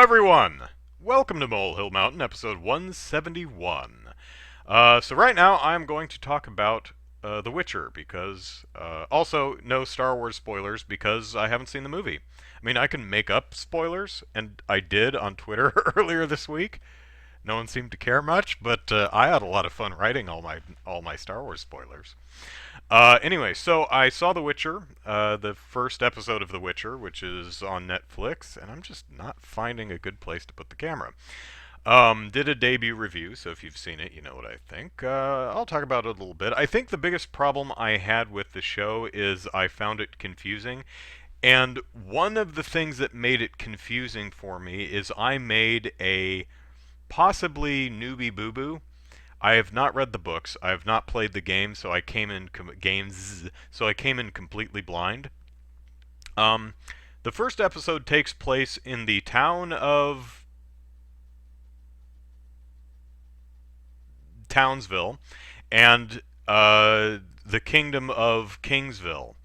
everyone! Welcome to Molehill Mountain, episode 171. So right now I'm going to talk about The Witcher, because, also, no Star Wars spoilers, because I haven't seen the movie. I mean, I can make up spoilers, and I did on Twitter earlier this week. No one seemed to care much, but I had a lot of fun writing all my Star Wars spoilers. Anyway, so I saw The Witcher, the first episode of The Witcher, which is on Netflix, and I'm just not finding a good place to put the camera. Did a debut review, so if you've seen it, you know what I think. I'll talk about it a little bit. I think the biggest problem I had with the show is I found it confusing. And one of the things that made it confusing for me is I made a possibly newbie boo-boo. I have not read the books. I have not played the game, so I came in completely blind. The first episode takes place in the town of Townsville and the kingdom of Kingsville.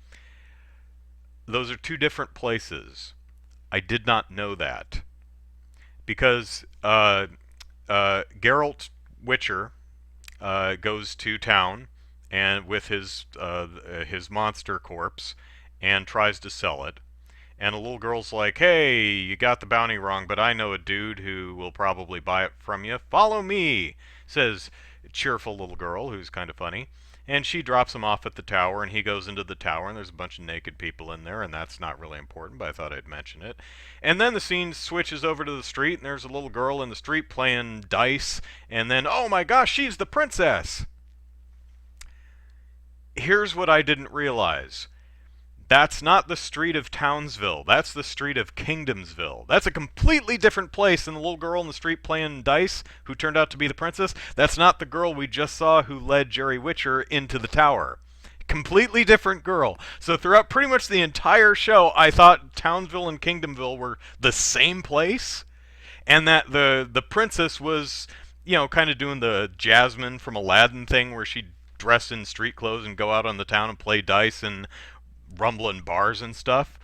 Those are two different places. I did not know that because Geralt Witcher goes to town and with his monster corpse and tries to sell it. And a little girl's like, "Hey, you got the bounty wrong, but I know a dude who will probably buy it from you. Follow me," says a cheerful little girl who's kind of funny. And she drops him off at the tower, and he goes into the tower, and there's a bunch of naked people in there, and that's not really important, but I thought I'd mention it. And then the scene switches over to the street, and there's a little girl in the street playing dice, and then, oh my gosh, she's the princess! Here's what I didn't realize. That's not the street of Townsville. That's the street of Kingdomsville. That's a completely different place than the little girl in the street playing dice who turned out to be the princess. That's not the girl we just saw who led Jerry Witcher into the tower. Completely different girl. So throughout pretty much the entire show, I thought Townsville and Kingdomville were the same place, and that the princess was, you know, kind of doing the Jasmine from Aladdin thing where she'd dress in street clothes and go out on the town and play dice and rumble in bars and stuff.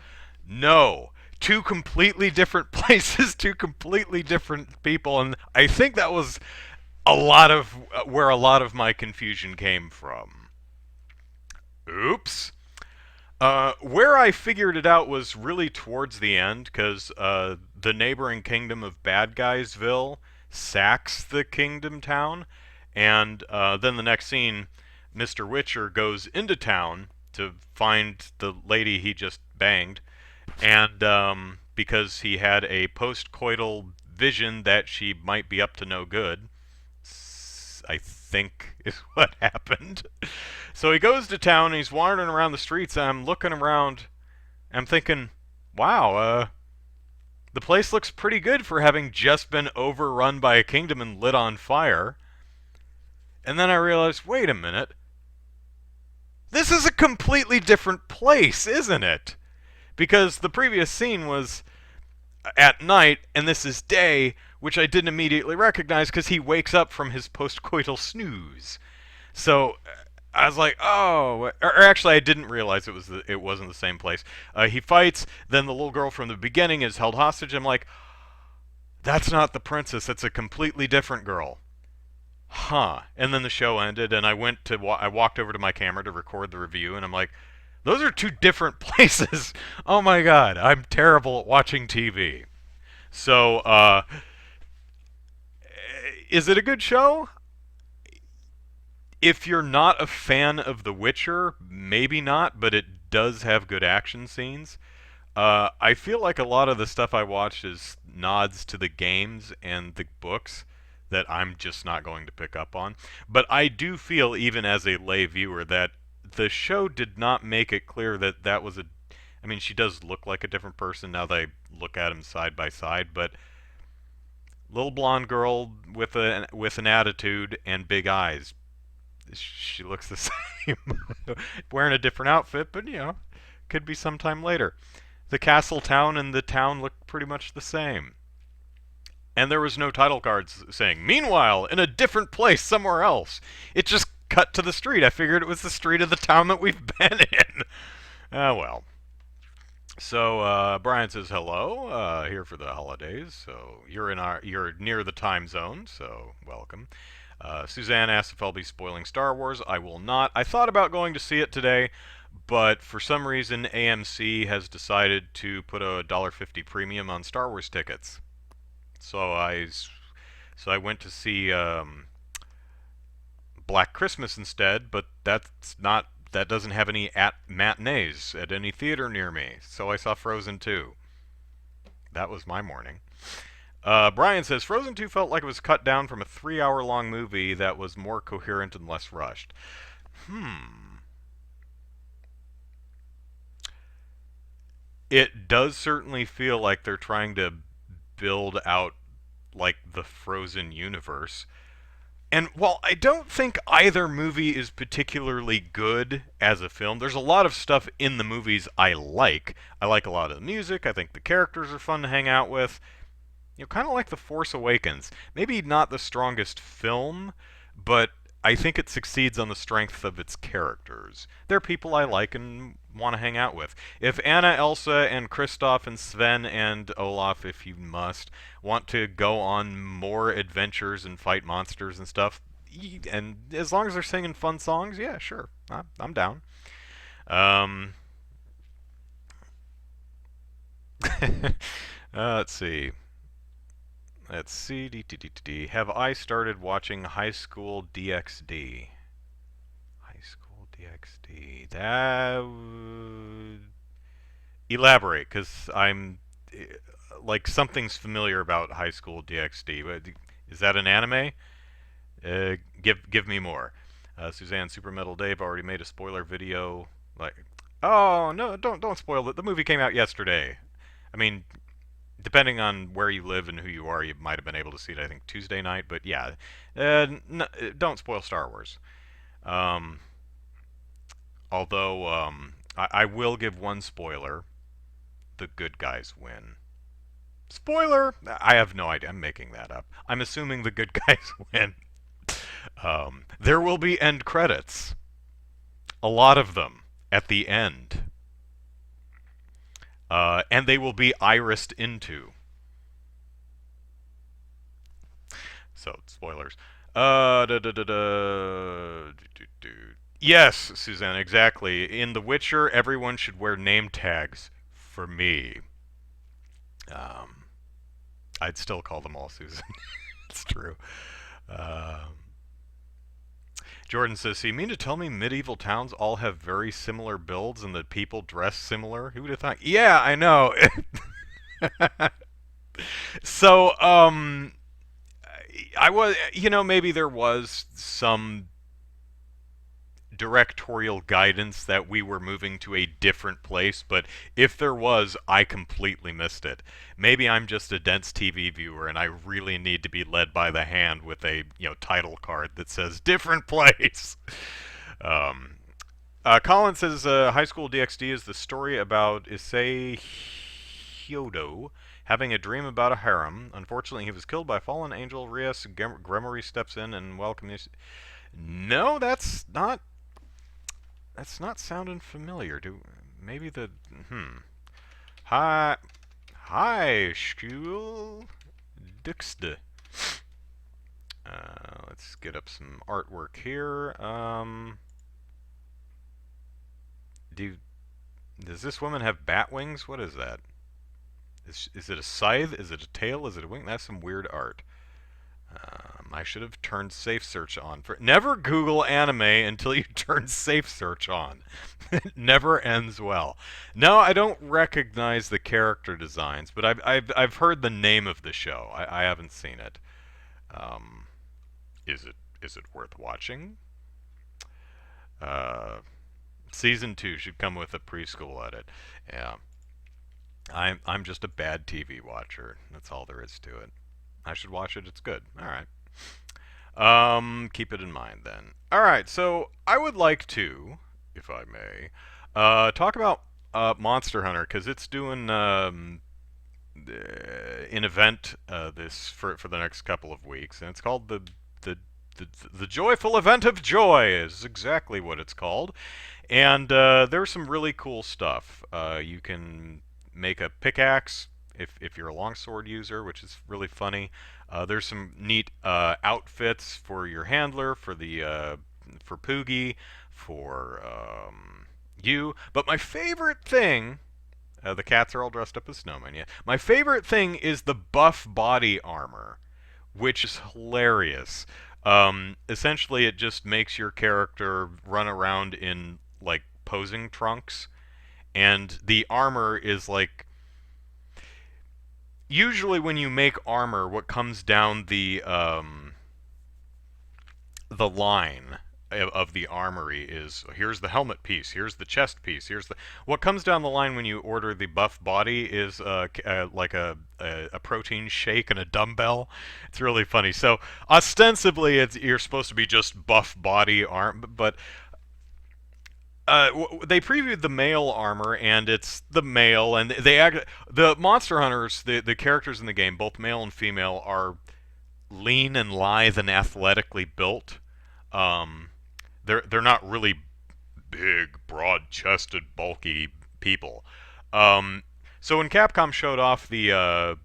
No. Two completely different places, two completely different people, and I think that was a lot of where a lot of my confusion came from. Oops. Where I figured it out was really towards the end, because the neighboring kingdom of Bad Guysville sacks the kingdom town, and then the next scene, Mr. Witcher goes into town to find the lady he just banged, and because he had a post-coital vision that she might be up to no good, I think is what happened. So he goes to town, and he's wandering around the streets, and I'm looking around, I'm thinking, wow, the place looks pretty good for having just been overrun by a kingdom and lit on fire. And then I realized, wait a minute, this is a completely different place, isn't it? Because the previous scene was at night, and this is day, which I didn't immediately recognize because he wakes up from his post-coital snooze. So I was like, oh, or actually I didn't realize it wasn't the same place. He fights, then the little girl from the beginning is held hostage. I'm like, that's not the princess, that's a completely different girl. Huh. And then the show ended, and I walked over to my camera to record the review, and I'm like, those are two different places. Oh my god, I'm terrible at watching TV. So, is it a good show? If you're not a fan of The Witcher, maybe not, but it does have good action scenes. I feel like a lot of the stuff I watched is nods to the games and the books that I'm just not going to pick up on. But I do feel, even as a lay viewer, that the show did not make it clear that that was a... I mean, she does look like a different person now that I look at them side by side, but little blonde girl with an attitude and big eyes. She looks the same. Wearing a different outfit, but, you know, could be sometime later. The castle town and the town look pretty much the same. And there was no title cards saying, "Meanwhile, in a different place somewhere else." It just cut to the street. I figured it was the street of the town that we've been in. Oh, well. So Brian says hello, here for the holidays. So you're near the time zone, so welcome. Suzanne asked if I'll be spoiling Star Wars. I will not. I thought about going to see it today, but for some reason AMC has decided to put a $1.50 premium on Star Wars tickets. So I went to see Black Christmas instead, but that doesn't have any matinees at any theater near me. So I saw Frozen 2. That was my morning. Brian says Frozen 2 felt like it was cut down from a 3-hour long movie that was more coherent and less rushed. Hmm. It does certainly feel like they're trying to build out like the Frozen universe. And while I don't think either movie is particularly good as a film, there's a lot of stuff in the movies I like. I like a lot of the music. I think the characters are fun to hang out with. Kind of like The Force Awakens. Maybe not the strongest film, but I think it succeeds on the strength of its characters. They're people I like and want to hang out with. If Anna, Elsa, and Kristoff and Sven and Olaf, if you must, want to go on more adventures and fight monsters and stuff, and as long as they're singing fun songs, yeah, sure, I'm down. Um, let's see. Let's see. Have I started watching High School DxD? High School DxD. Elaborate, because I'm like something's familiar about High School DxD. Is that an anime? Give me more. Suzanne Super Metal Dave already made a spoiler video. Like, oh no, don't spoil it. The movie came out yesterday. I mean, depending on where you live and who you are, you might have been able to see it, I think, Tuesday night. But yeah, don't spoil Star Wars. Um, although I will give one spoiler: the good guys win. Spoiler! I have no idea. I'm making that up. I'm assuming the good guys win. There will be end credits. A lot of them at the end. And they will be irised into. So, spoilers. Yes, Suzanne, exactly. In The Witcher, everyone should wear name tags for me. Um, I'd still call them all Susan. It's true. Um, Jordan says, so you mean to tell me medieval towns all have very similar builds and that people dress similar? Who would have thought? Yeah, I know. So, I was, maybe there was some directorial guidance that we were moving to a different place, but if there was, I completely missed it. Maybe I'm just a dense TV viewer and I really need to be led by the hand with a, title card that says different place. Um, Colin says High School DxD is the story about Issei Hyodo having a dream about a harem. Unfortunately, he was killed by fallen angel Rias. Gremory steps in and welcomes. No, that's not sounding familiar. Maybe the hi school Dixde. Let's get up some artwork here. Does this woman have bat wings? What is that? Is it a scythe? Is it a tail? Is it a wing? That's some weird art. I should have turned Safe Search on. Never Google anime until you turn Safe Search on. It never ends well. No, I don't recognize the character designs, but I've heard the name of the show. I haven't seen it. Um, is it worth watching? Uh, season 2 should come with a preschool edit. Yeah, I'm just a bad TV watcher. That's all there is to it. I should watch it. It's good. All right. Keep it in mind then. All right. So I would like to, if I may, talk about Monster Hunter because it's doing an event this for the next couple of weeks, and it's called the the Joyful Event of Joy is exactly what it's called. And there's some really cool stuff. You can make a pickaxe if you're a longsword user, which is really funny. There's some neat outfits for your handler, for Poogie, for you. But my favorite thing, the cats are all dressed up as snowmen. Yeah, my favorite thing is the buff body armor, which is hilarious. Essentially, it just makes your character run around in like posing trunks, and the armor is like usually when you make armor, what comes down the line of the armory is here's the helmet piece, here's the chest piece, here's the what comes down the line when you order the buff body is like a protein shake and a dumbbell. It's really funny. So ostensibly, you're supposed to be just buff body arm, but they previewed the male armor, and it's the male, and the monster hunters, the characters in the game, both male and female, are lean and lithe and athletically built. Um, they're not really big, broad-chested, bulky people. So when Capcom showed off the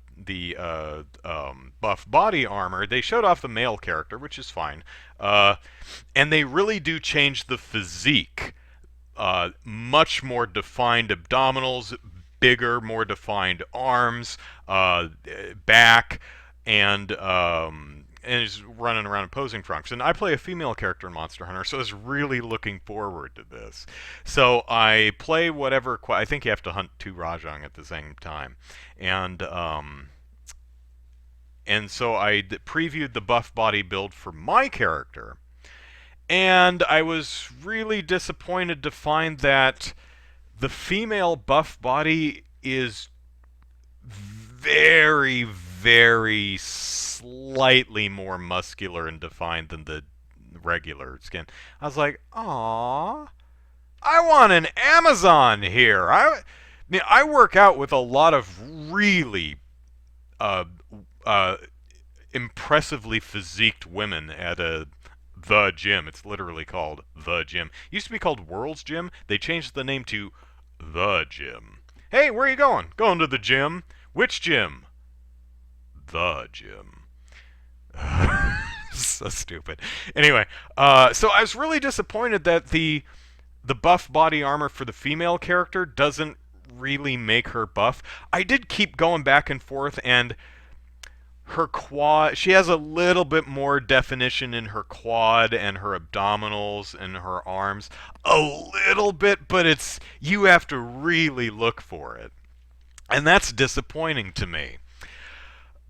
buff body armor, they showed off the male character, which is fine, and they really do change the physique. Much more defined abdominals, bigger, more defined arms, back, and is running around in posing trunks. And I play a female character in Monster Hunter, so I was really looking forward to this. So I play whatever. I think you have to hunt two Rajang at the same time, and so I previewed the buff body build for my character. And I was really disappointed to find that the female buff body is very, very slightly more muscular and defined than the regular skin. I was like, "Aww, I want an Amazon here." I work out with a lot of really uh, uh, impressively physiqued women at the gym. It's literally called the gym. It used to be called World's Gym. They changed the name to the gym. Hey, where are you going? Going to the gym. Which gym? The gym. So stupid. Anyway, so I was really disappointed that the buff body armor for the female character doesn't really make her buff. I did keep going back and forth, and her quad, she has a little bit more definition in her quad and her abdominals and her arms. A little bit, but you have to really look for it. And that's disappointing to me.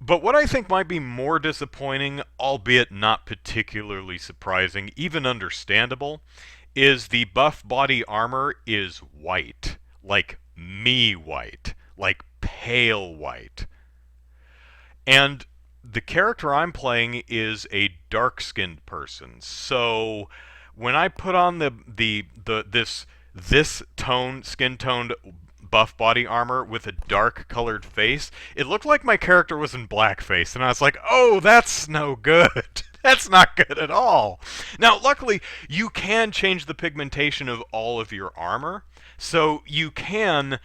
But what I think might be more disappointing, albeit not particularly surprising, even understandable, is the buff body armor is white. Like me white. Like pale white. And the character I'm playing is a dark-skinned person. So when I put on this skin-toned buff body armor with a dark-colored face, it looked like my character was in blackface, and I was like, "Oh, that's no good." That's not good at all. Now, luckily, you can change the pigmentation of all of your armor, so you can,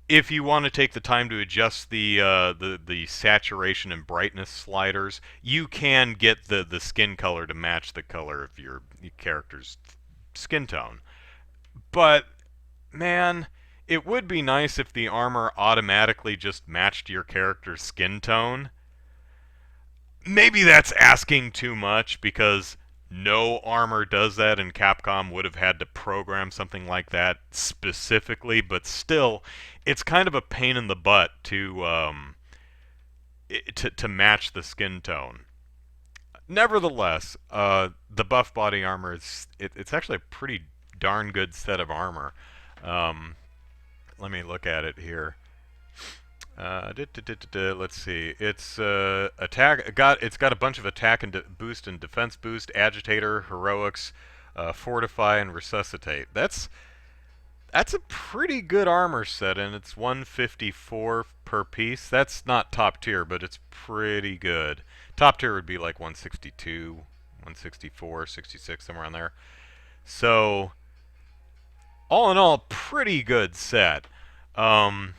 if you want to take the time to adjust the saturation and brightness sliders, you can get the skin color to match the color of your character's skin tone. But man, it would be nice if the armor automatically just matched your character's skin tone. Maybe that's asking too much, because no armor does that, and Capcom would have had to program something like that specifically, but still, it's kind of a pain in the butt to match the skin tone. Nevertheless, the buff body armor it's actually a pretty darn good set of armor. Let me look at it here. Let's see. It's attack. It's got a bunch of attack and boost and defense boost, agitator, heroics, fortify, and resuscitate. That's a pretty good armor set, and it's 154 per piece. That's not top tier, but it's pretty good. Top tier would be like 162, 164, 66, somewhere around there. So, all in all, pretty good set. Um,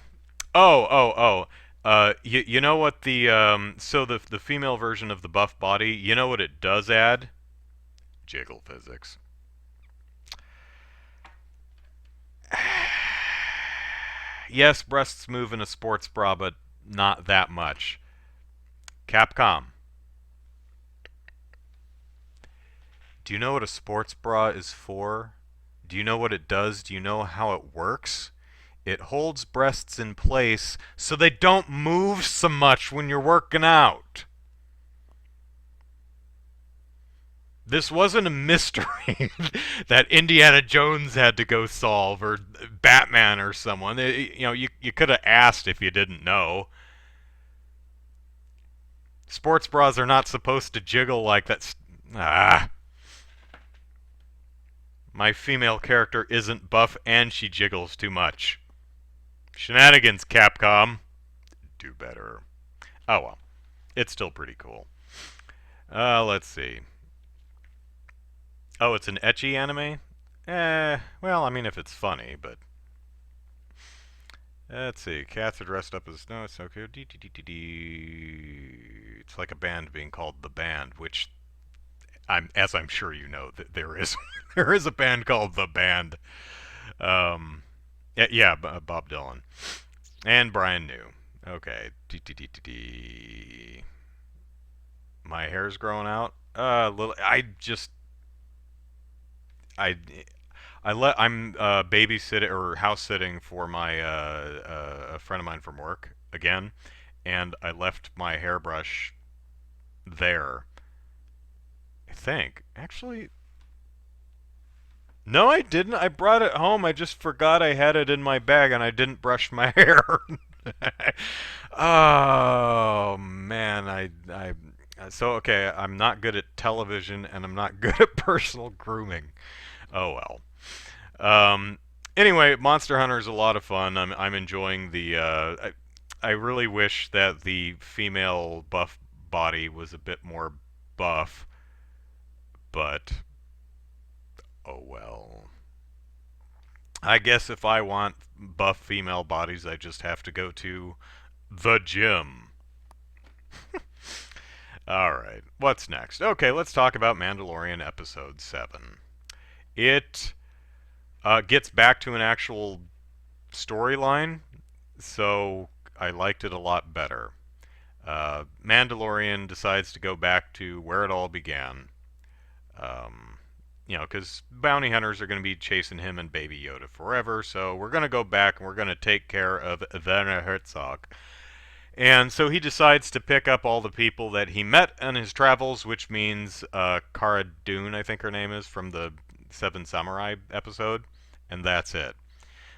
oh. You know what so the female version of the buff body, you know what it does add? Jiggle physics. Yes, breasts move in a sports bra, but not that much. Capcom, do you know what a sports bra is for? Do you know what it does? Do you know how it works? It holds breasts in place so they don't move so much when you're working out. This wasn't a mystery that Indiana Jones had to go solve, or Batman or someone. You could have asked if you didn't know. Sports bras are not supposed to jiggle like that. Ah. My female character isn't buff and she jiggles too much. Shenanigans, Capcom. Do better. Oh well. It's still pretty cool. Let's see. Oh, it's an ecchi anime? Well, I mean, if it's funny, but. Let's see. Cats are dressed up as. No, it's so cute. It's like a band being called The Band, which as I'm sure you know, there is there is a band called The Band. Um, yeah, Bob Dylan and Brian New. Okay. My hair's growing out. Little. I I'm babysitting or house sitting for my a friend of mine from work again, and I left my hairbrush there. I think actually. No, I didn't. I brought it home. I just forgot I had it in my bag and I didn't brush my hair. Oh man, so okay, I'm not good at television and I'm not good at personal grooming. Oh well. Um, anyway, Monster Hunter is a lot of fun. I'm enjoying I really wish that the female buff body was a bit more buff, but oh well. I guess if I want buff female bodies, I just have to go to the gym. Alright, what's next? Okay, let's talk about Mandalorian Episode 7. It gets back to an actual storyline, so I liked it a lot better. Mandalorian decides to go back to where it all began. Um, because bounty hunters are going to be chasing him and Baby Yoda forever, so we're going to go back and we're going to take care of Werner Herzog. And so he decides to pick up all the people that he met on his travels, which means Cara Dune, I think her name is, from the Seven Samurai episode, and that's it.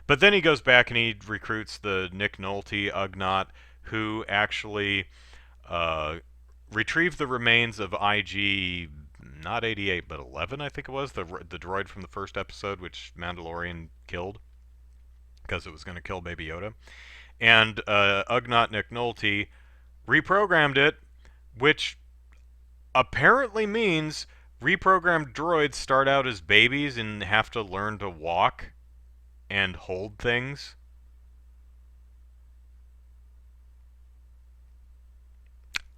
But then he goes back and he recruits the Nick Nolte Ugnaught, who actually uh, retrieved the remains of IG, not 88, but 11, I think it was, the droid from the first episode, which Mandalorian killed because it was going to kill Baby Yoda. And Ugnaught Nick Nolte reprogrammed it, which apparently means reprogrammed droids start out as babies and have to learn to walk and hold things.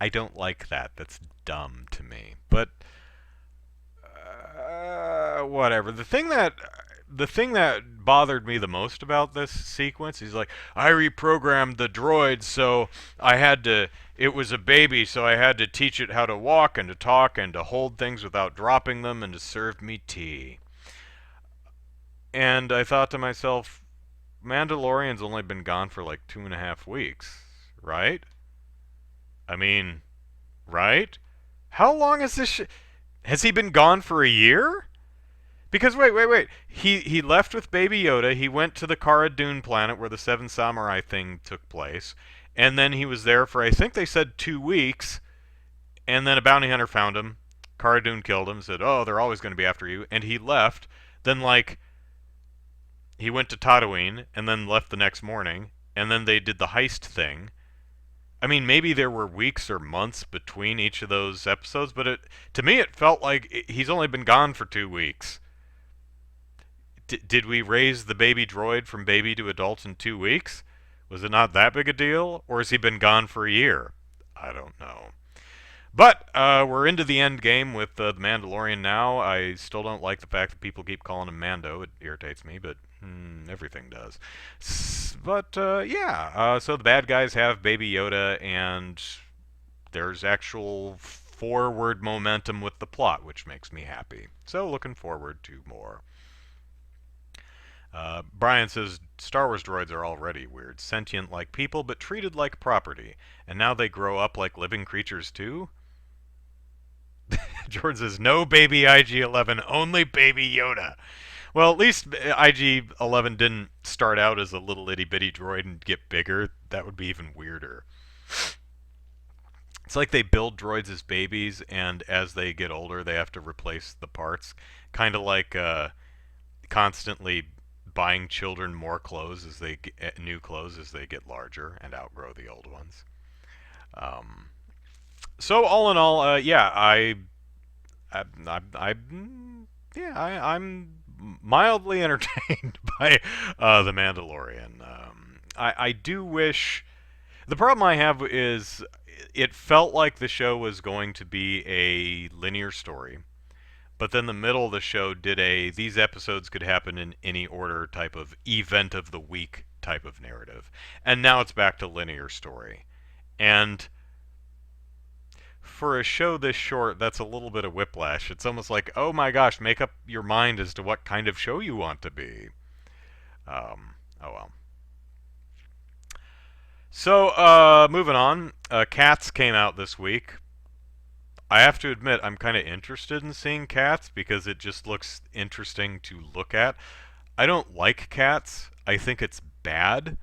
I don't like that. That's dumb to me. But whatever. The thing that bothered me the most about this sequence, he's like, I reprogrammed the droid, so I had to. It was a baby, so I had to teach it how to walk and to talk and to hold things without dropping them and to serve me tea. And I thought to myself, Mandalorian's only been gone for like 2.5 weeks, right? I mean, right? How long is this? Has he been gone for a year? Because wait. He left with Baby Yoda. He went to the Cara Dune planet where the Seven Samurai thing took place, and then he was there for I think they said 2 weeks, and then a bounty hunter found him. Cara Dune killed him. Said, "Oh, they're always going to be after you," and he left. Then he went to Tatooine and then left the next morning, and then they did the heist thing. I mean, maybe there were weeks or months between each of those episodes, but to me it felt like he's only been gone for 2 weeks. Did we raise the baby droid from baby to adult in 2 weeks? Was it not that big a deal? Or has he been gone for a year? I don't know. But we're into the end game with the Mandalorian now. I still don't like the fact that people keep calling him Mando. It irritates me, but everything does. Yeah. So the bad guys have Baby Yoda, and there's actual forward momentum with the plot, which makes me happy. So looking forward to more. Brian says Star Wars droids are already weird, sentient like people, but treated like property. And now they grow up like living creatures too? George says, no baby IG-11, only baby Yoda. Well, at least IG-11 didn't start out as a little itty-bitty droid and get bigger. That would be even weirder. It's like they build droids as babies, and as they get older, they have to replace the parts. Kind of like constantly buying children more clothes as they get new clothes as they get larger and outgrow the old ones. So all in all, yeah, I'm mildly entertained by the Mandalorian. I do wish. The problem I have is it felt like the show was going to be a linear story, but then the middle of the show did a these episodes could happen in any order type of event of the week type of narrative, and now it's back to linear story, and for a show this short, that's a little bit of whiplash. It's almost like, oh my gosh, make up your mind as to what kind of show you want to be. Oh well. So, moving on. Cats came out this week. I have to admit, I'm kind of interested in seeing Cats because it just looks interesting to look at. I don't like Cats. I think it's bad.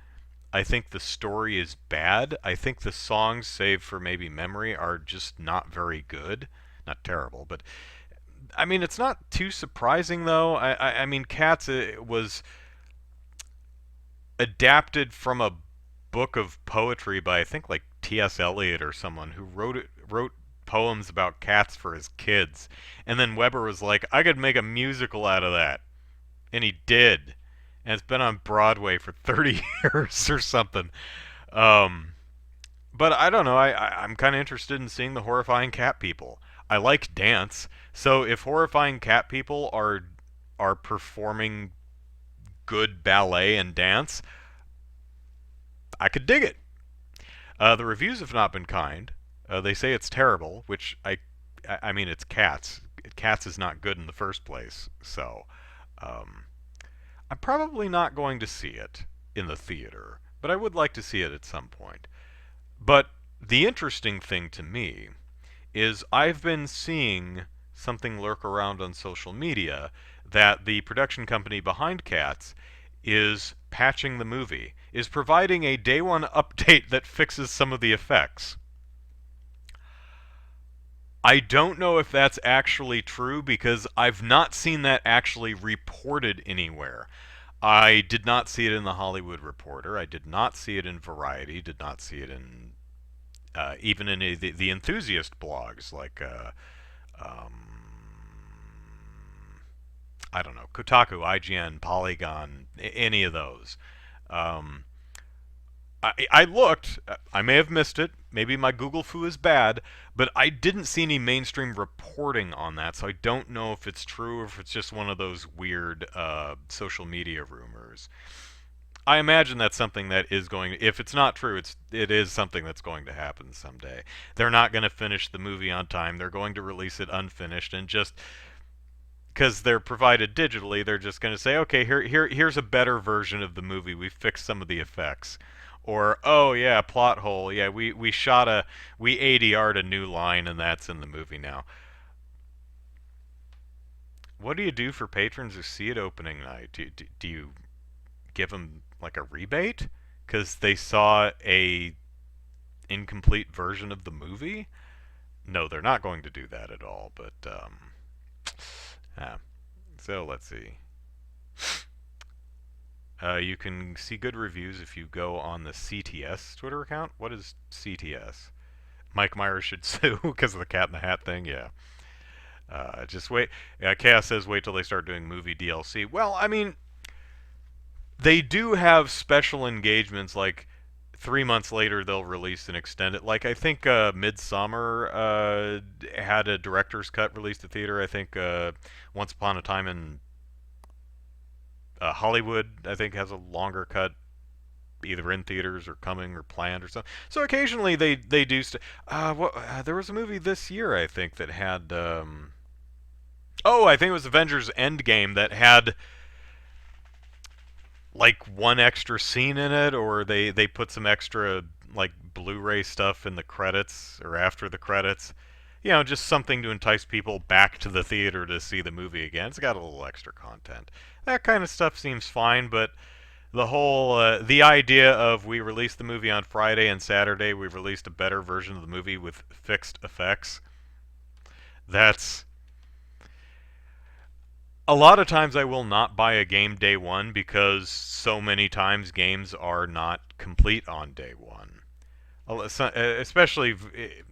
I think the story is bad. I think the songs, save for maybe Memory, are just not very good. Not terrible, but I mean, it's not too surprising though. I mean, Cats was adapted from a book of poetry by I think like T.S. Eliot or someone who wrote poems about cats for his kids, and then Weber was like, I could make a musical out of that, and he did. And it's been on Broadway for 30 years or something. Um, but I don't know. I'm kind of interested in seeing the horrifying cat people. I like dance, so if horrifying cat people are performing good ballet and dance, I could dig it. The reviews have not been kind. They say it's terrible, which I mean it's Cats. Cats is not good in the first place, so. I'm probably not going to see it in the theater, but I would like to see it at some point. But the interesting thing to me is I've been seeing something lurk around on social media that the production company behind Cats is patching the movie, is providing a day one update that fixes some of the effects. I don't know if that's actually true because I've not seen that actually reported anywhere. I did not see it in the Hollywood Reporter. I did not see it in Variety. Did not see it in even in the enthusiast blogs like um, I don't know, Kotaku, IGN, Polygon, any of those. Um, I looked. I may have missed it. Maybe my Google foo is bad, but I didn't see any mainstream reporting on that, so I don't know if it's true or if it's just one of those weird social media rumors. I imagine that's something that is going. If it's not true, it is something that's going to happen someday. They're not going to finish the movie on time. They're going to release it unfinished, and just because they're provided digitally, they're just going to say, okay, here's a better version of the movie. We fixed some of the effects. Or, oh yeah, plot hole. Yeah, we ADR'd a new line and that's in the movie now. What do you do for patrons who see it opening night? Do you give them like a rebate because they saw a incomplete version of the movie? No, they're not going to do that at all. But so let's see. You can see good reviews if you go on the CTS Twitter account. What is CTS? Mike Myers should sue because of the Cat in the Hat thing. Yeah. Just wait. Chaos says wait till they start doing movie DLC. Well, I mean, they do have special engagements. Like 3 months later, they'll release an extended. Like I think Midsummer had a director's cut released to theater. I think Once Upon a Time in Hollywood, I think, has a longer cut, either in theaters or coming or planned or something. So occasionally they do. There was a movie this year I think that had. I think it was Avengers Endgame that had like one extra scene in it, or they put some extra like Blu-ray stuff in the credits or after the credits. Just something to entice people back to the theater to see the movie again. It's got a little extra content. That kind of stuff seems fine, but the idea of we released the movie on Friday and Saturday we released a better version of the movie with fixed effects. That's a lot of times I will not buy a game day one because so many times games are not complete on day one. Especially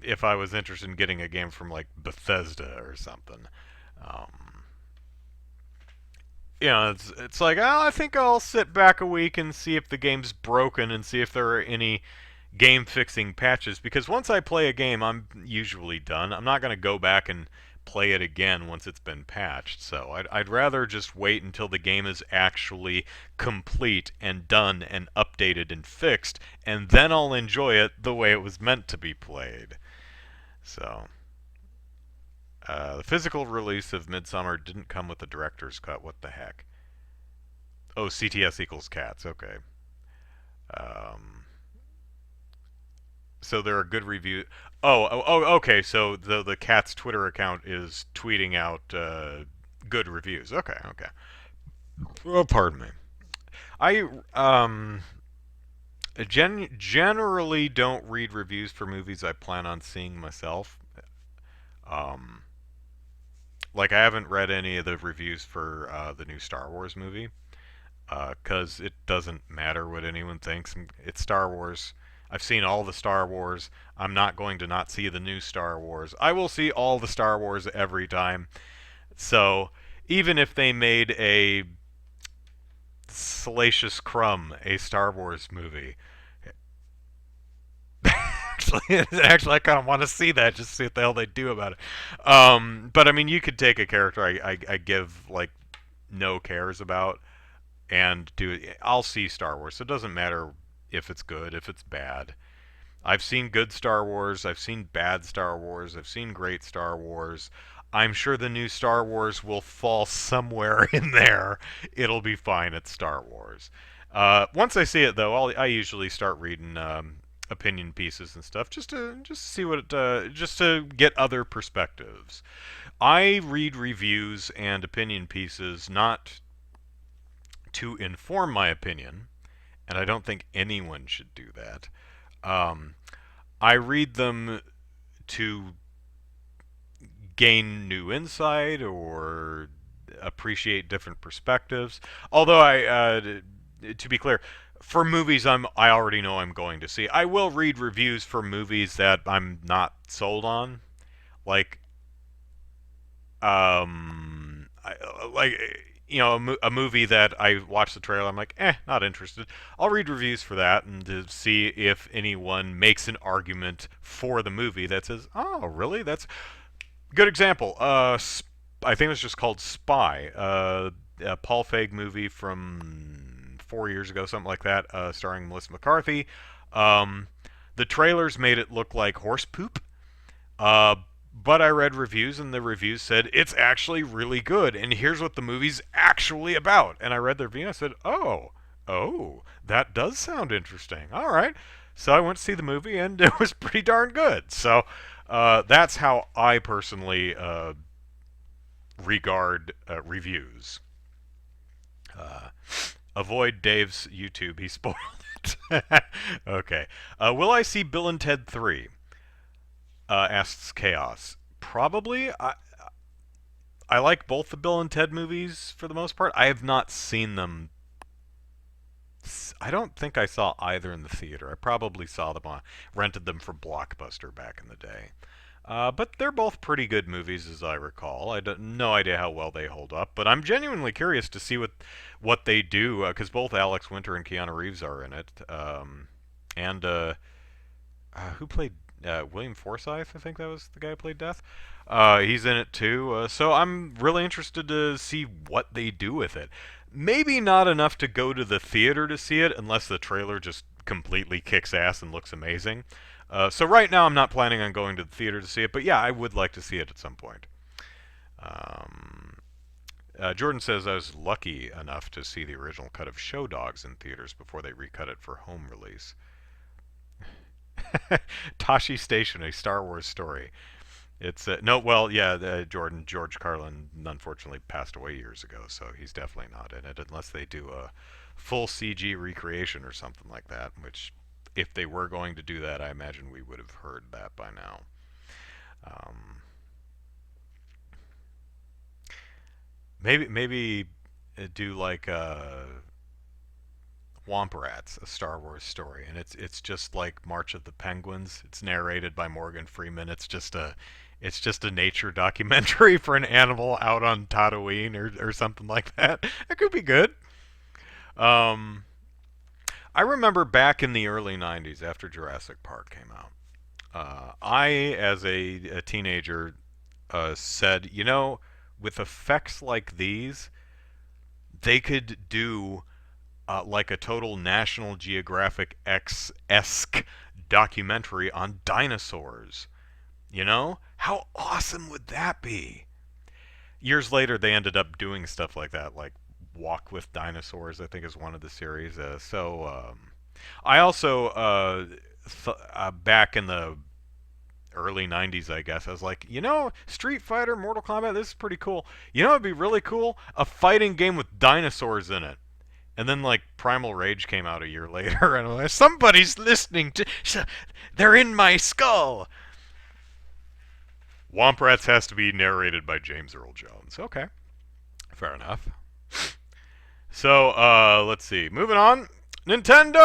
if I was interested in getting a game from like Bethesda or something. Um, it's like, oh, I think I'll sit back a week and see if the game's broken and see if there are any game fixing patches, because once I play a game I'm usually done. I'm not going to go back and play it again once it's been patched. So I'd rather just wait until the game is actually complete and done and updated and fixed, and then I'll enjoy it the way it was meant to be played. So the physical release of Midsummer didn't come with the director's cut. What the heck? Oh, CTS equals cats. Okay. Um, so there are good reviews. Okay. So the cat's Twitter account is tweeting out good reviews. Okay. Oh, pardon me. I generally don't read reviews for movies I plan on seeing myself. Um, like I haven't read any of the reviews for the new Star Wars movie, because it doesn't matter what anyone thinks. It's Star Wars. I've seen all the Star Wars. I'm not going to not see the new Star Wars. I will see all the Star Wars every time. So even if they made a Salacious Crumb, a Star Wars movie, actually, I kind of want to see that, just see what the hell they do about it. But I mean, you could take a character I give like no cares about and do it. I'll see Star Wars. So it doesn't matter if it's good, if it's bad. I've seen good Star Wars. I've seen bad Star Wars. I've seen great Star Wars. I'm sure the new Star Wars will fall somewhere in there. It'll be fine at Star Wars. Once I see it, though, I usually start reading opinion pieces and stuff just to see what just to get other perspectives. I read reviews and opinion pieces not to inform my opinion, and I don't think anyone should do that. Um, I read them to gain new insight or appreciate different perspectives. Although to be clear, for movies I already know I'm going to see, I will read reviews for movies that I'm not sold on. Like, like a movie that I watched the trailer, I'm like, not interested. I'll read reviews for that and to see if anyone makes an argument for the movie that says, oh, really? That's good example. I think it was just called Spy, a Paul Feig movie from 4 years ago, something like that, starring Melissa McCarthy. Um, the trailers made it look like horse poop. But I read reviews, and the reviews said it's actually really good, and here's what the movie's actually about. And I read the review, and I said, oh, that does sound interesting. All right. So I went to see the movie, and it was pretty darn good. So that's how I personally regard reviews. Uh, Avoid Dave's YouTube. He spoiled it. Okay. Will I see Bill and Ted 3? Asks Chaos. Probably. I like both the Bill and Ted movies for the most part. I have not seen them. I don't think I saw either in the theater. I probably saw them rented them from Blockbuster back in the day. But they're both pretty good movies, as I recall. I don't no idea how well they hold up, but I'm genuinely curious to see what they do because both Alex Winter and Keanu Reeves are in it. And who played William Forsythe? I think that was the guy who played Death. He's in it too. So I'm really interested to see what they do with it. Maybe not enough to go to the theater to see it, unless the trailer just completely kicks ass and looks amazing. So right now I'm not planning on going to the theater to see it, but yeah, I would like to see it at some point. Um, Jordan says I was lucky enough to see the original cut of Show Dogs in theaters before they recut it for home release. Tashi Station, a Star Wars story. It's no, well, yeah, George Carlin unfortunately passed away years ago, so he's definitely not in it unless they do a full CG recreation or something like that. Which, if they were going to do that, I imagine we would have heard that by now. Um, maybe do like Womp Rats, a Star Wars story, and it's just like March of the Penguins. It's narrated by Morgan Freeman. It's just a nature documentary for an animal out on Tatooine or something like that. It could be good. Um, I remember back in the early '90s, after Jurassic Park came out, I, as a teenager, said, with effects like these, they could do like a total National Geographic X-esque documentary on dinosaurs. How awesome would that be? Years later, they ended up doing stuff like that, like Walk with Dinosaurs, I think is one of the series. I also, back in the early 90s, I guess, I was like, Street Fighter, Mortal Kombat, this is pretty cool. It'd be really cool? A fighting game with dinosaurs in it. And then, like, Primal Rage came out a year later, and I'm like, somebody's listening to. They're in my skull! Womp Rats has to be narrated by James Earl Jones. Okay. Fair enough. So, let's see. Moving on. Nintendo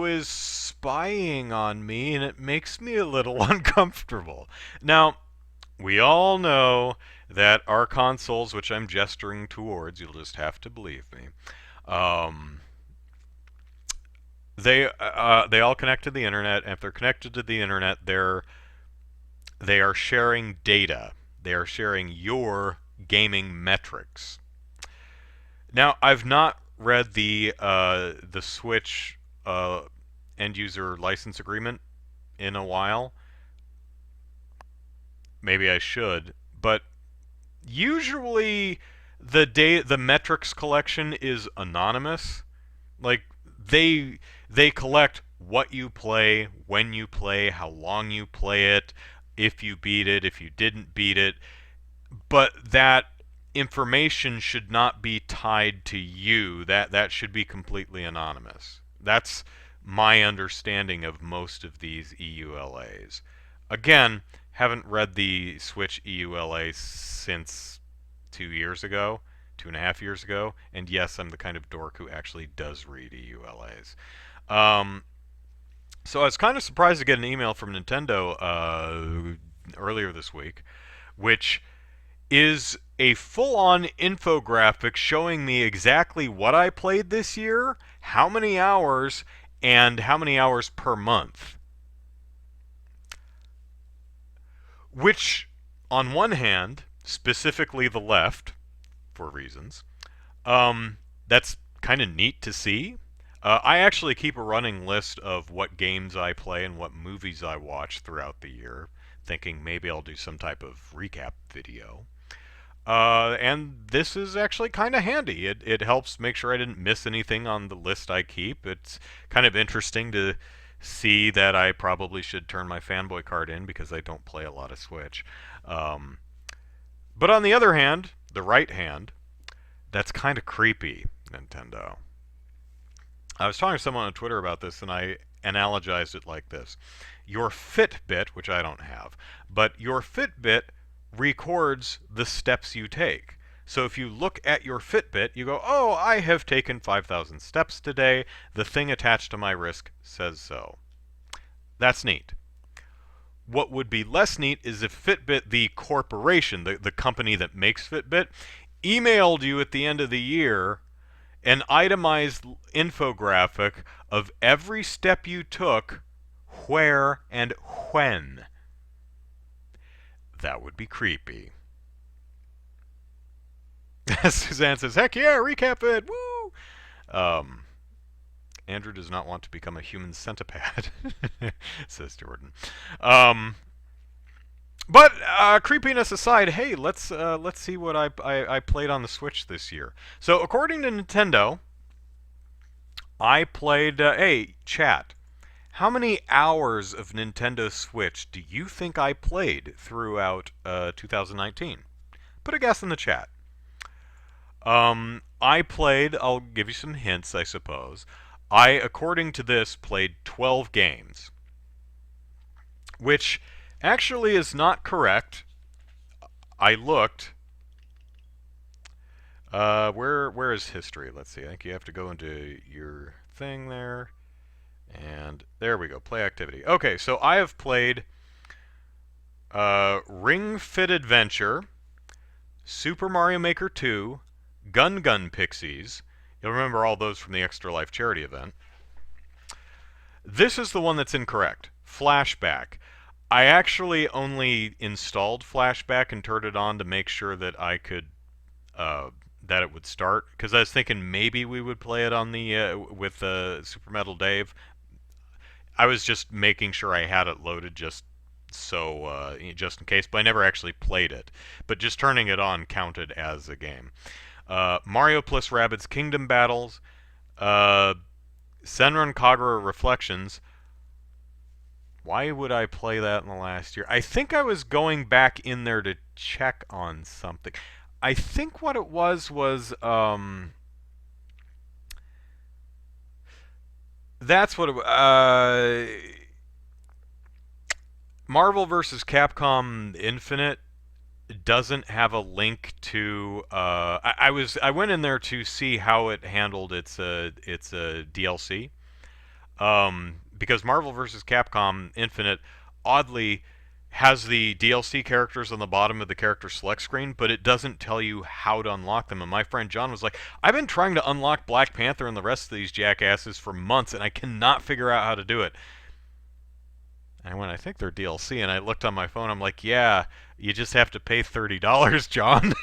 is spying on me, and it makes me a little uncomfortable. Now, we all know that our consoles, which I'm gesturing towards, you'll just have to believe me, um, they all connect to the internet, and if they're connected to the internet, they are sharing data. They are sharing your gaming metrics. Now, I've not read the Switch end user license agreement in a while. Maybe I should, but usually the metrics collection is anonymous. Like they collect what you play, when you play, how long you play it, if you beat it, if you didn't beat it, but that information should not be tied to you. That should be completely anonymous. That's my understanding of most of these EULAs. Again, haven't read the Switch EULA since 2 years ago, 2.5 years ago, and yes, I'm the kind of dork who actually does read EULAs. So I was kind of surprised to get an email from Nintendo earlier this week, which is a full-on infographic showing me exactly what I played this year, how many hours, and how many hours per month. Which, on one hand, specifically the left, for reasons, that's kind of neat to see. I actually keep a running list of what games I play and what movies I watch throughout the year, thinking maybe I'll do some type of recap video. And this is actually kind of handy. It helps make sure I didn't miss anything on the list I keep. It's kind of interesting to see that I probably should turn my fanboy card in because I don't play a lot of Switch. But on the other hand, the right hand, that's kind of creepy, Nintendo. I was talking to someone on Twitter about this, and I analogized it like this. Your Fitbit, which I don't have, but your Fitbit records the steps you take. So if you look at your Fitbit, you go, oh, I have taken 5,000 steps today. The thing attached to my wrist says so. That's neat. What would be less neat is if Fitbit, the corporation, the company that makes Fitbit, emailed you at the end of the year an itemized infographic of every step you took, where, and when. That would be creepy. Suzanne says, heck yeah, recap it, woo! Andrew does not want to become a human centipede, says Jordan. But creepiness aside, hey, let's see what I played on the Switch this year. So according to Nintendo, I played. Hey, chat. How many hours of Nintendo Switch do you think I played throughout 2019? Put a guess in the chat. I played. I'll give you some hints, I suppose. I, according to this, played 12 games, which actually is not correct. I looked. Where is history? Let's see. I think you have to go into your thing there. And there we go. Play activity. Okay, so I have played Ring Fit Adventure, Super Mario Maker 2, Gun Pixies. You'll remember all those from the Extra Life charity event. This is the one that's incorrect. Flashback. I actually only installed Flashback and turned it on to make sure that I could that it would start, because I was thinking maybe we would play it on the with Super Metal Dave. I was just making sure I had it loaded just so just in case, but I never actually played it. But just turning it on counted as a game. Mario plus Rabbids Kingdom Battles, Senran Kagura Reflections. Why would I play that in the last year? I think I was going back in there to check on something. I think what it was that's what it Marvel vs. Capcom Infinite doesn't have a link to I went in there to see how it handled its DLC. Because Marvel vs. Capcom Infinite oddly has the DLC characters on the bottom of the character select screen, but it doesn't tell you how to unlock them. And my friend John was like, I've been trying to unlock Black Panther and the rest of these jackasses for months, and I cannot figure out how to do it. And I went, I think they're DLC, and I looked on my phone, I'm like, yeah, you just have to pay $30, John.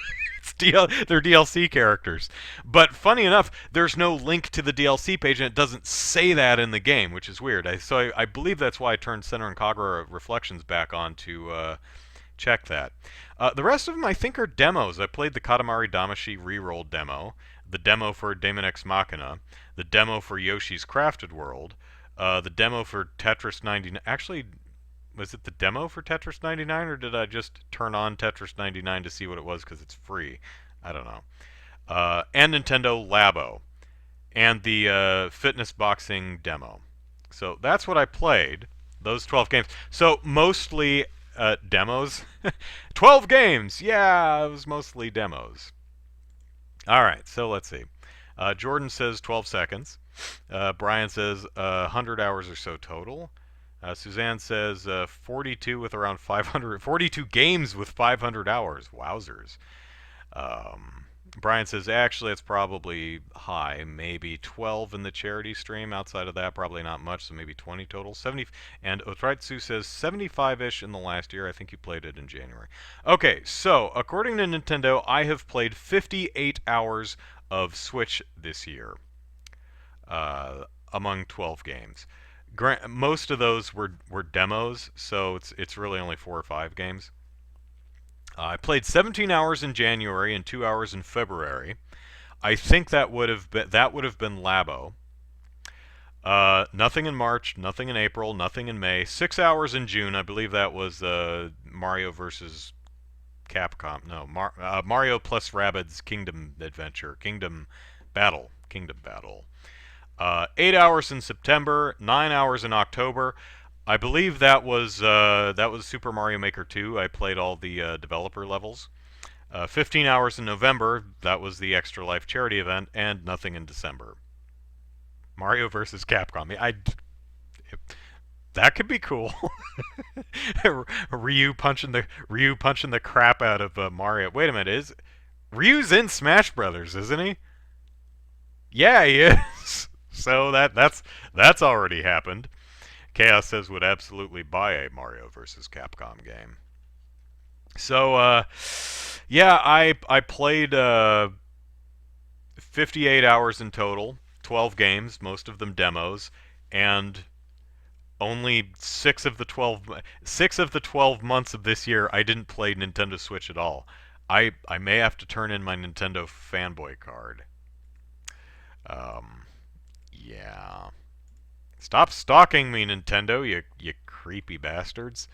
They're DLC characters. But funny enough, there's no link to the DLC page, and it doesn't say that in the game, which is weird. So I believe that's why I turned Senran Kagura Reflections back on to check that. The rest of them, I think, are demos. I played the Katamari Damacy Reroll demo, the demo for Daemon X Machina, the demo for Yoshi's Crafted World, the demo for Tetris 99. Actually, was it the demo for Tetris 99, or did I just turn on Tetris 99 to see what it was because it's free? I don't know. And Nintendo Labo, and the fitness boxing demo. So that's what I played, those 12 games. So mostly demos. 12 games! Yeah, it was mostly demos. Alright, so let's see. Jordan says 12 seconds. Brian says 100 hours or so total. Suzanne says 42 with around 500, 42 games with 500 hours. Wowzers. Brian says actually it's probably high, maybe 12 in the charity stream. Outside of that, probably not much, so maybe 20 total. 70, and Otritsu says 75-ish in the last year. I think you played it in January. Okay, so according to Nintendo, I have played 58 hours of Switch this year, among 12 games. Most of those were demos, so it's really only 4 or 5 games. I played 17 hours in January and 2 hours in February. I think that would have been Labo. Nothing in March, nothing in April, nothing in May. 6 hours in June. I believe that was Mario versus Capcom. No, Mario plus Rabbids Kingdom Adventure, Kingdom Battle. 8 hours in September, 9 hours in October. I believe that was Super Mario Maker 2. I played all the developer levels. 15 hours in November. That was the Extra Life charity event, and nothing in December. Mario vs. Capcom. That could be cool. Ryu punching the crap out of Mario. Wait a minute, is Ryu's in Smash Brothers, isn't he? Yeah, he is. So that's already happened. Chaos says would absolutely buy a Mario versus Capcom game. So yeah, I played 58 hours in total, 12 games, most of them demos, and only 6 of the 12 months of this year I didn't play Nintendo Switch at all. I may have to turn in my Nintendo fanboy card. Um, yeah. Stop stalking me, Nintendo, you creepy bastards.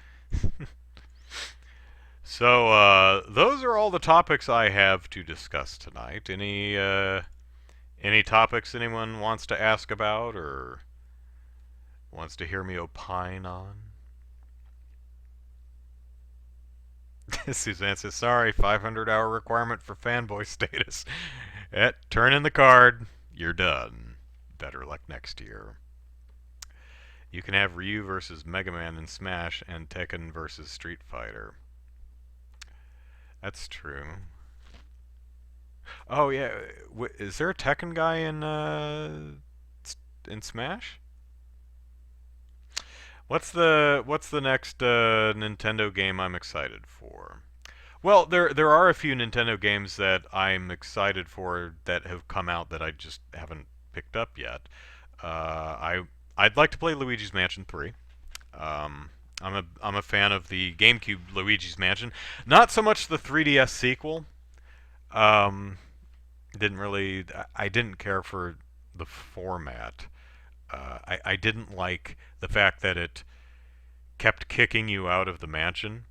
So, those are all the topics I have to discuss tonight. Any topics anyone wants to ask about or wants to hear me opine on? Suzanne says, sorry, 500-hour requirement for fanboy status. Turn in the card. You're done. Better luck next year. You can have Ryu versus Mega Man in Smash and Tekken versus Street Fighter. That's true. Oh yeah, is there a Tekken guy in Smash? What's the next Nintendo game I'm excited for? Well, there are a few Nintendo games that I'm excited for that have come out that I just haven't picked up yet. I'd like to play Luigi's Mansion 3. I'm a fan of the GameCube Luigi's Mansion. Not so much the 3DS sequel. Um, didn't really. I didn't care for the format. I didn't like the fact that it kept kicking you out of the mansion.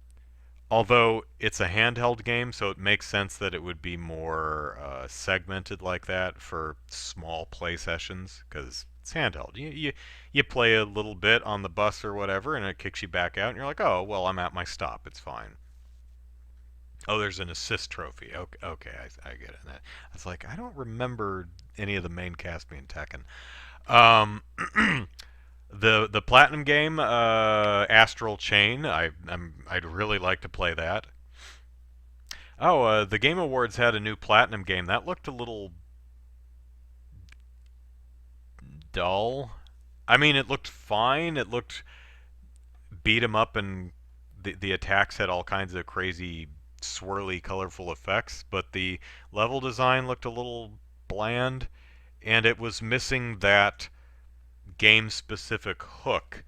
Although it's a handheld game, so it makes sense that it would be more segmented like that for small play sessions, because it's handheld. You play a little bit on the bus or whatever, and it kicks you back out, and you're like, oh, well, I'm at my stop. It's fine. Oh, there's an assist trophy. Okay, okay, I get it. I was like, I don't remember any of the main cast being Tekken. Um, the platinum game, Astral Chain. I'd really like to play that. Oh, the Game Awards had a new platinum game that looked a little dull. I mean, it looked fine. It looked beat 'em up, and the attacks had all kinds of crazy, swirly, colorful effects. But the level design looked a little bland, and it was missing that game-specific hook,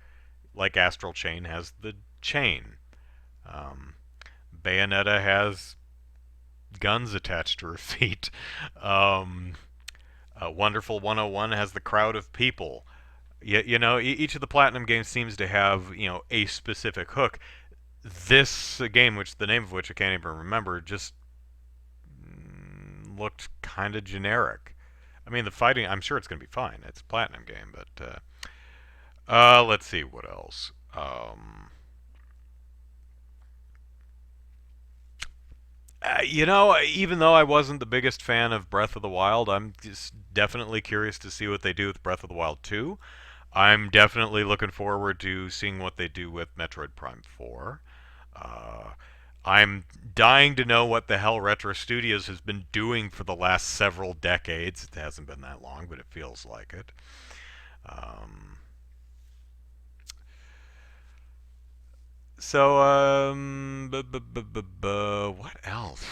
like Astral Chain has the chain. Um, Bayonetta has guns attached to her feet. Um, Wonderful 101 has the crowd of people. You know, each of the Platinum games seems to have, a specific hook. This game, which the name of which I can't even remember, just looked kind of generic. I mean, the fighting, I'm sure it's going to be fine. It's a Platinum game, but let's see what else. Even though I wasn't the biggest fan of Breath of the Wild, I'm just definitely curious to see what they do with Breath of the Wild 2. I'm definitely looking forward to seeing what they do with Metroid Prime 4. Uh, I'm dying to know what the hell Retro Studios has been doing for the last several decades. It hasn't been that long, but it feels like it. Um, so, what else?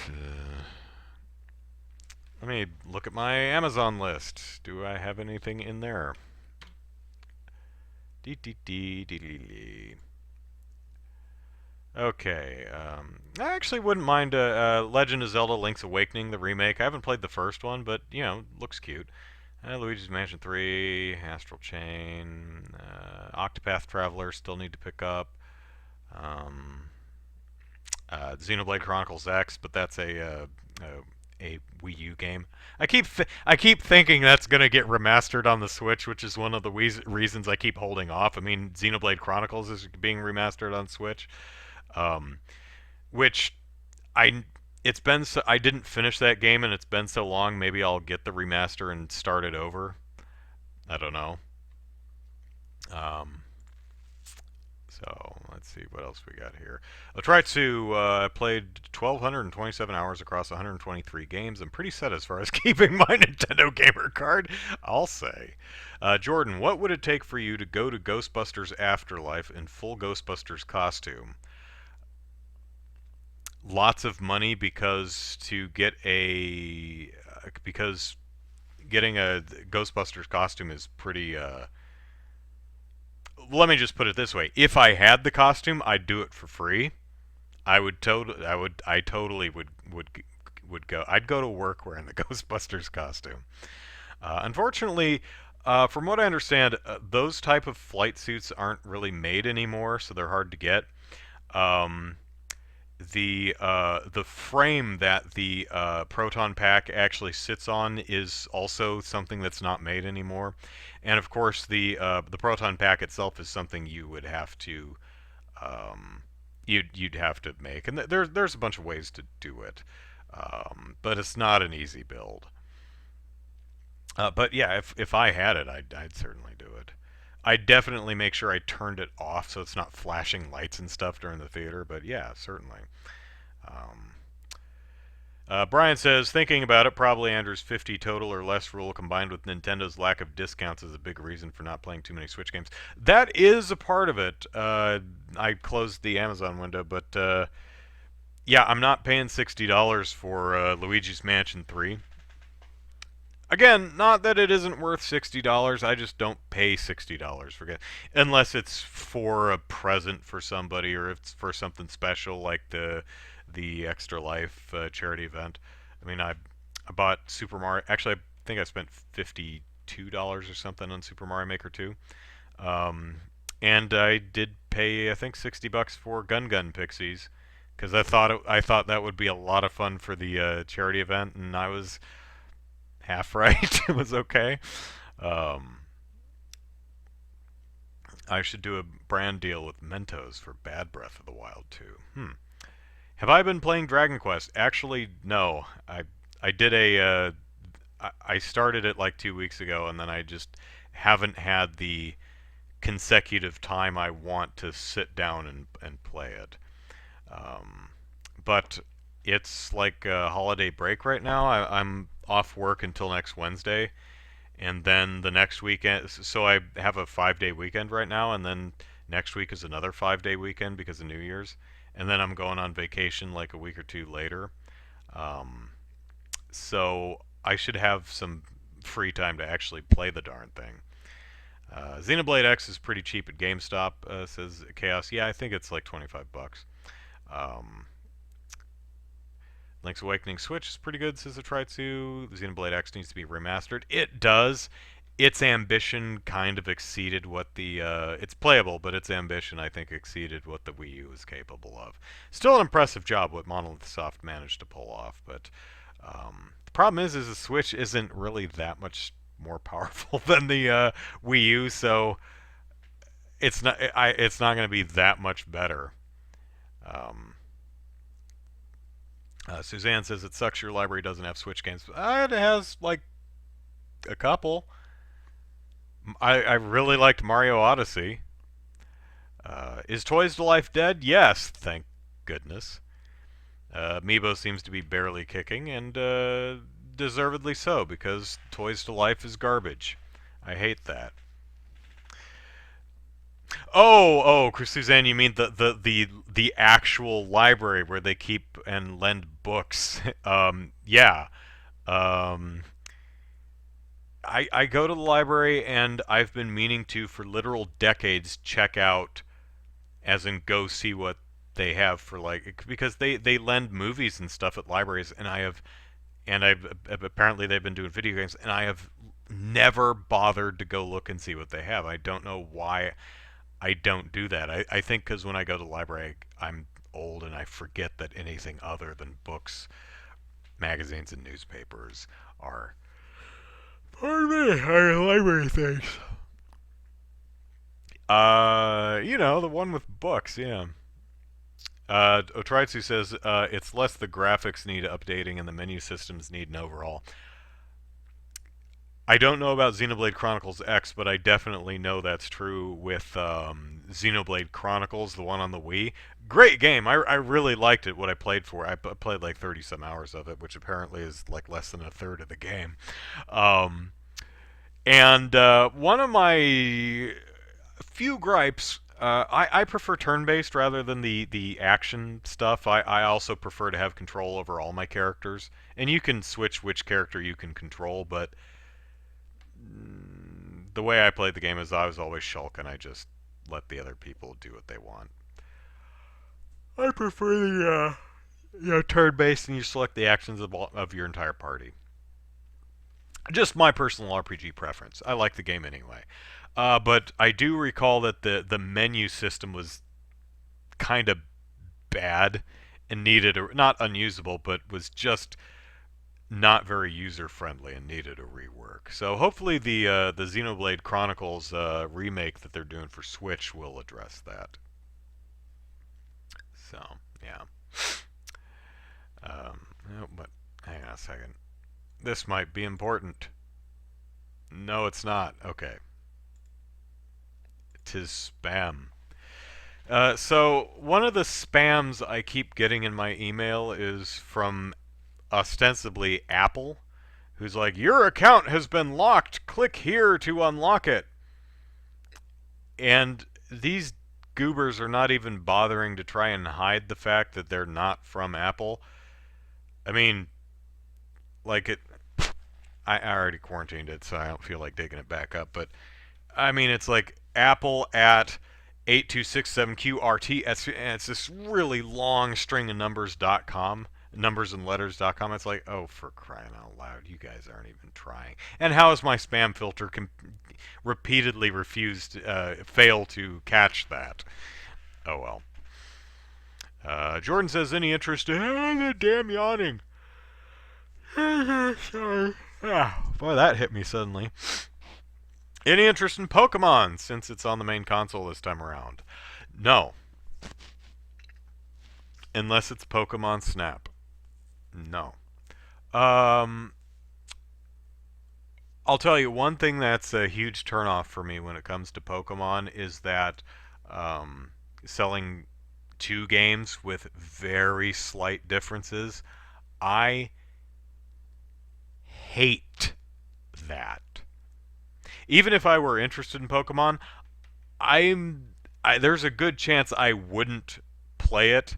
Let me look at my Amazon list. Do I have anything in there? Dee dee dee dee dee dee. Okay. I actually wouldn't mind Legend of Zelda: Link's Awakening, the remake. I haven't played the first one, but looks cute. Luigi's Mansion 3, Astral Chain, Octopath Traveler still need to pick up. Um, Xenoblade Chronicles X, but that's a Wii U game. I keep thinking that's gonna get remastered on the Switch, which is one of the reasons I keep holding off. I mean, Xenoblade Chronicles is being remastered on Switch, um, which I it's been so I didn't finish that game and it's been so long. Maybe I'll get the remaster and start it over. I don't know. Um, So let's see what else we got here. Otritsu played 1,227 hours across 123 games. I'm pretty set as far as keeping my Nintendo gamer card, I'll say. Jordan, what would it take for you to go to Ghostbusters Afterlife in full Ghostbusters costume? Lots of money because because getting a Ghostbusters costume is pretty let me just put it this way. If I had the costume, I'd do it for free. I totally would go. I'd go to work wearing the Ghostbusters costume. Unfortunately, from what I understand, those type of flight suits aren't really made anymore, so they're hard to get. Um, the frame that the proton pack actually sits on is also something that's not made anymore, and of course the proton pack itself is something you would have to you'd have to make, and there's a bunch of ways to do it, but it's not an easy build. But yeah, if I had it, I'd certainly do it. I'd definitely make sure I turned it off so it's not flashing lights and stuff during the theater. But yeah, certainly. Um, Brian says, thinking about it, probably Andrew's 50 total or less rule combined with Nintendo's lack of discounts is a big reason for not playing too many Switch games. That is a part of it. I closed the Amazon window, but yeah, I'm not paying $60 for Luigi's Mansion 3. Again, not that it isn't worth $60. I just don't pay $60 for it unless it's for a present for somebody or if it's for something special like the Extra Life charity event. I mean, I bought Super Mario. Actually, I think I spent $52 or something on Super Mario Maker 2. Um, and I did pay I think $60 for Gun Pixies because I thought that would be a lot of fun for the charity event, and I was half right. It was okay. Um, I should do a brand deal with Mentos for Bad Breath of the Wild too. Have I been playing Dragon Quest? Actually, no. I did I started it like 2 weeks ago, and then I just haven't had the consecutive time I want to sit down and play it. Um, but it's like a holiday break right now. I'm off work until next Wednesday, and then the next weekend. So I have a 5-day weekend right now, and then next week is another 5-day weekend because of New Year's, and then I'm going on vacation like a week or two later. Um, so I should have some free time to actually play the darn thing. Xenoblade X is pretty cheap at GameStop, says Chaos. Yeah, I think it's like $25. Um, Link's Awakening Switch is pretty good, says Atritsu. Xenoblade X needs to be remastered. It does. Its ambition kind of exceeded what the it's playable, but its ambition I think exceeded what the Wii U is capable of. Still an impressive job what Monolith Soft managed to pull off, but the problem is the Switch isn't really that much more powerful than the Wii U, so it's not going to be that much better. Um, Suzanne says it sucks your library doesn't have Switch games. It has like a couple. I really liked Mario Odyssey. Is Toys to Life dead? Yes, thank goodness. Amiibo seems to be barely kicking, and deservedly so, because Toys to Life is garbage. I hate that. Suzanne, you mean the actual library where they keep and lend books? Yeah. Um, I go to the library and I've been meaning to for literal decades check out, as in go see what they have for like because they lend movies and stuff at libraries, and I've apparently they've been doing video games, and I have never bothered to go look and see what they have. I don't know why I don't do that. I think because when I go to the library, I'm old and I forget that anything other than books, magazines, and newspapers are, pardon me, are library things. The one with books, yeah. Otritsu says it's less the graphics need updating and the menu systems need an overhaul. I don't know about Xenoblade Chronicles X, but I definitely know that's true with Xenoblade Chronicles, the one on the Wii. Great game. I really liked it. What I played for, played like 30 some hours of it, which apparently is like less than a third of the game. Um, and one of my few gripes. I prefer turn-based rather than the action stuff. I also prefer to have control over all my characters. And you can switch which character you can control, but the way I played the game is I was always Shulk, and I just let the other people do what they want. I prefer the turn-based, and you select the actions of your entire party. Just my personal RPG preference. I like the game anyway. But I do recall that the menu system was kind of bad and needed not unusable, but was just not very user friendly and needed a rework. So hopefully the Xenoblade Chronicles remake that they're doing for Switch will address that. So yeah. No, but hang on a second. This might be important. No, it's not. Okay. 'Tis spam. So one of the spams I keep getting in my email is from ostensibly Apple, who's like, your account has been locked. Click here to unlock it. And these goobers are not even bothering to try and hide the fact that they're not from Apple. I mean, like I already quarantined it, so I don't feel like digging it back up. But I mean, it's like Apple at 8267QRT. It's this really long string of numbers.com, numbersandletters.com. It's like, oh, for crying out loud, you guys aren't even trying. And how is my spam filter repeatedly fail to catch that? Oh well. Jordan says, any interest in damn yawning. Sorry. Boy, that hit me suddenly. Any interest in Pokemon since it's on the main console this time around? No. Unless it's Pokemon Snap. No. I'll tell you one thing that's a huge turnoff for me when it comes to Pokemon is that selling two games with very slight differences. I hate that. Even if I were interested in Pokemon, there's a good chance I wouldn't play it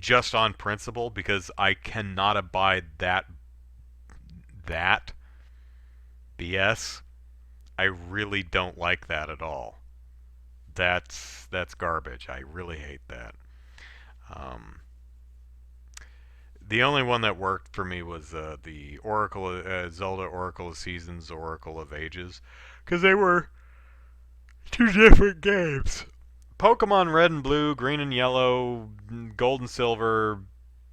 just on principle because I cannot abide that BS. I really don't like that at all. That's garbage. I really hate that. The only one that worked for me was the Oracle Zelda Oracle of Seasons, Oracle of Ages, because they were two different games. Pokemon Red and Blue, Green and Yellow, Gold and Silver,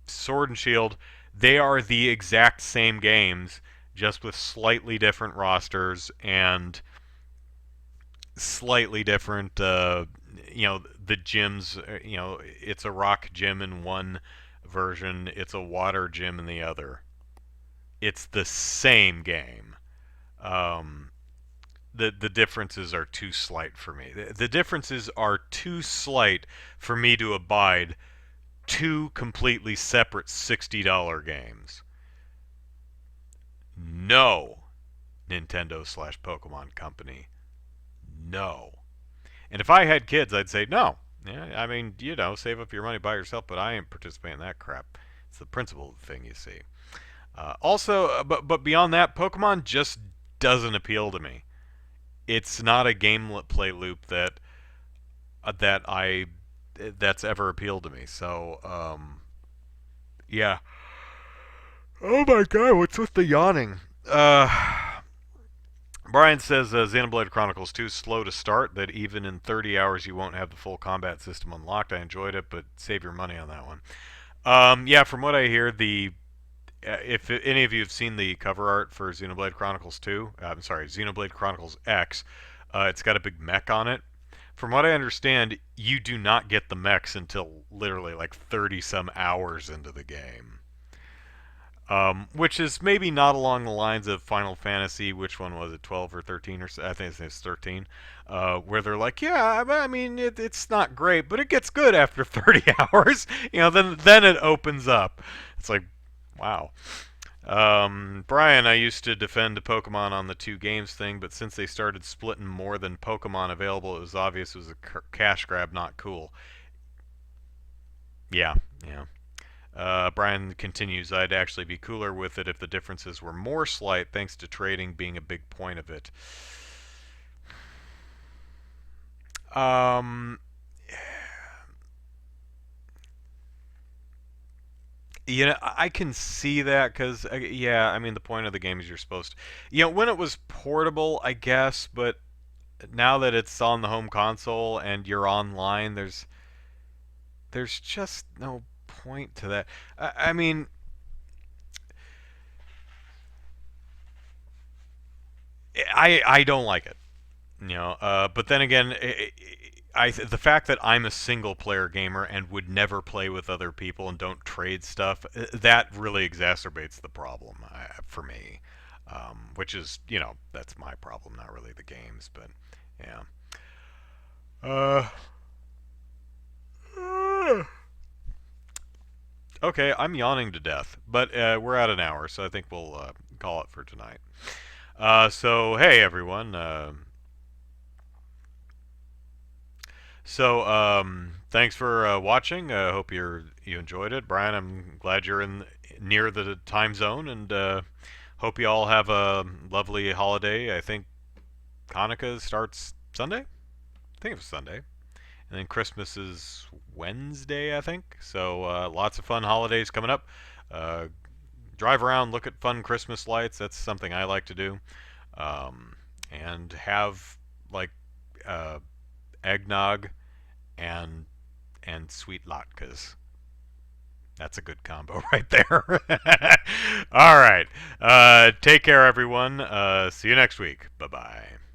Sword and Shield, they are the exact same games, just with slightly different rosters and slightly different, the gyms. It's a rock gym in one version, it's a water gym in the other. It's the same game. The differences are too slight for me. The differences are too slight for me to abide two completely separate $60 games. No, Nintendo/Pokemon Company. No. And if I had kids, I'd say no. Yeah, I mean, save up your money by yourself, but I ain't participating in that crap. It's the principal thing you see. But beyond that, Pokemon just doesn't appeal to me. It's not a gameplay loop that's ever appealed to me. So, yeah. Oh my god, what's with the yawning? Brian says Xenoblade Chronicles 2 is slow to start, that even in 30 hours you won't have the full combat system unlocked. I enjoyed it, but save your money on that one. Yeah, from what I hear, if any of you have seen the cover art for Xenoblade Chronicles 2, I'm sorry, Xenoblade Chronicles X, it's got a big mech on it. From what I understand, you do not get the mechs until literally like 30 some hours into the game. Which is maybe not along the lines of Final Fantasy. Which one was it, 12 or 13 or so? I think it's 13. Where they're like, yeah, I mean, it's not great, but it gets good after 30 hours. Then it opens up. It's like, wow. Brian, I used to defend Pokemon on the two games thing, but since they started splitting more than Pokemon available, it was obvious it was a cash grab, not cool. Yeah, yeah. Brian continues, I'd actually be cooler with it if the differences were more slight, thanks to trading being a big point of it. Um, I can see that because, yeah, I mean, the point of the game is you're supposed to. When it was portable, I guess, but now that it's on the home console and you're online, there's just no point to that. I mean, I don't like it. But then again, the fact that I'm a single player gamer and would never play with other people and don't trade stuff, that really exacerbates the problem for me. Which is, that's my problem, not really the games, but yeah. Uh, okay, I'm yawning to death, but we're at an hour, so I think we'll call it for tonight. So hey everyone. Thanks for watching. I hope you enjoyed it, Brian. I'm glad you're in near the time zone, and hope you all have a lovely holiday. I think Hanukkah starts Sunday. I think it was Sunday, and then Christmas is Wednesday, I think. So lots of fun holidays coming up. Uh, Drive around, look at fun Christmas lights. That's something I like to do, and have like uh, eggnog and sweet latkes. That's a good combo right there. All right. Take care, everyone. See you next week. Bye bye.